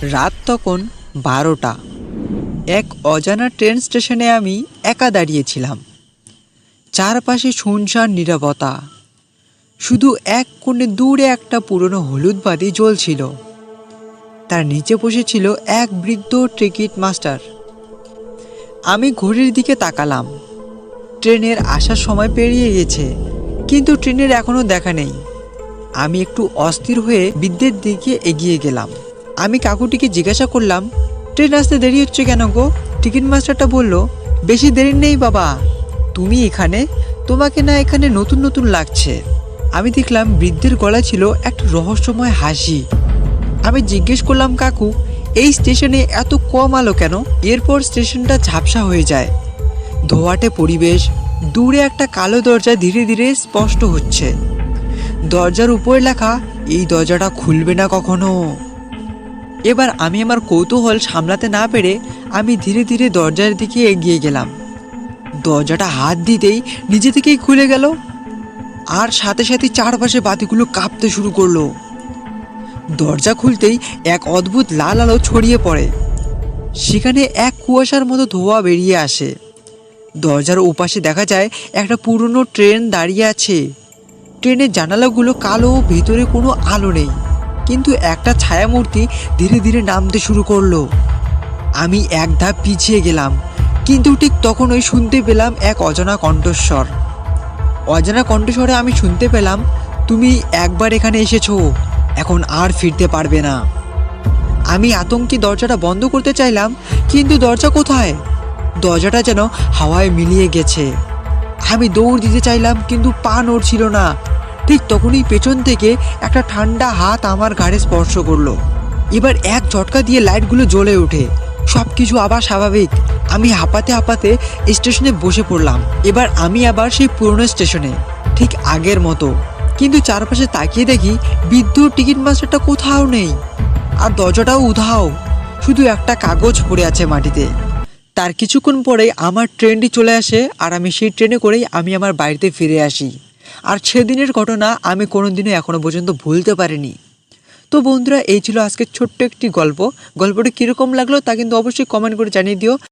রাত তখন 12টা। এক অজানা ট্রেন স্টেশনে আমি একা দাঁড়িয়েছিলাম। চারপাশে শুনশান নীরবতা। শুধু এক কোণে দূরে একটা পুরনো হলুদ বাতি জ্বলছিল। তার নিচে বসেছিল এক বৃদ্ধ টিকিট মাস্টার। আমি ঘড়ির দিকে তাকালাম। ট্রেনের আসার সময় পেরিয়ে গেছে, কিন্তু ট্রেনের এখনও দেখা নেই। আমি একটু অস্থির হয়ে বৃদ্ধের দিকে এগিয়ে গেলাম। আমি কাকুটিকে জিজ্ঞাসা করলাম, ট্রেন আসতে দেরি হচ্ছে কেন গো? টিকিট মাস্টারটা বলল, বেশি দেরি নেই বাবা, তুমি এখানে, তোমাকে না এখানে নতুন নতুন লাগছে। আমি দেখলাম বৃদ্ধের গলায় ছিল একটা রহস্যময় হাসি। আমি জিজ্ঞেস করলাম, কাকু এই স্টেশনে এত কম আলো কেন? এরপর স্টেশনটা ঝাপসা হয়ে যায়। ধোঁয়াটে পরিবেশ, দূরে একটা কালো দরজা ধীরে ধীরে স্পষ্ট হচ্ছে। দরজার উপরে লেখা, এই দরজাটা খুলবে না কখনো। এবার আমি আমার কৌতূহল সামলাতে না পেরে আমি ধীরে ধীরে দরজার দিকে এগিয়ে গেলাম। দরজাটা হাত দিতেই নিজে থেকেই খুলে গেল, আর সাথে সাথে চারপাশে বাতিগুলো কাঁপতে শুরু করলো। দরজা খুলতেই এক অদ্ভুত লাল আলো ছড়িয়ে পড়ে। সেখানে এক কুয়াশার মতো ধোঁয়া বেরিয়ে আসে। দরজার ওপাশে দেখা যায় একটা পুরনো ট্রেন দাঁড়িয়ে আছে। ট্রেনের জানালাগুলো কালো, ভেতরে কোনো আলো নেই, কিন্তু একটা ছায়ামূর্তি ধীরে ধীরে নামতে শুরু করলো। আমি এক ধাপ পিছিয়ে গেলাম, কিন্তু ঠিক তখনই শুনতে পেলাম এক অজানা কণ্ঠস্বর। অজানা কণ্ঠস্বরে আমি শুনতে পেলাম, তুমি একবার এখানে এসেছো, এখন আর ফিরতে পারবে না। আমি আতঙ্কে দরজাটা বন্ধ করতে চাইলাম, কিন্তু দরজা কোথায়? দরজাটা যেন হাওয়ায় মিলিয়ে গেছে। আমি দৌড় দিতে চাইলাম, কিন্তু পা নড়ছিল না। ঠিক তখনই পেছন থেকে একটা ঠান্ডা হাত আমার ঘাড়ে স্পর্শ করলো। এবার এক ঝটকা দিয়ে লাইটগুলো জ্বলে ওঠে, সব কিছু আবার স্বাভাবিক। আমি হাঁপাতে হাঁপাতে স্টেশনে বসে পড়লাম। এবার আমি আবার সেই পুরনো স্টেশনে, ঠিক আগের মতো। কিন্তু চারপাশে তাকিয়ে দেখি বৃদ্ধ টিকিট মাস্টারটা কোথাও নেই, আর দরজাটাও উধাও। শুধু একটা কাগজ পড়ে আছে মাটিতে। তার কিছুক্ষণ পরেই আমার ট্রেনটি চলে আসে, আর আমি সেই ট্রেনে করেই আমি আমার বাড়িতে ফিরে আসি। আর সেদিনের ঘটনা আমি কোনোদিনও এখনো পর্যন্ত ভুলতে পারিনি। তো বন্ধুরা, এই ছিল আজকের ছোট্ট একটি গল্প। গল্পটি কীরকম লাগলো তা কিন্তু অবশ্যই কমেন্ট করে জানিয়ে দিও।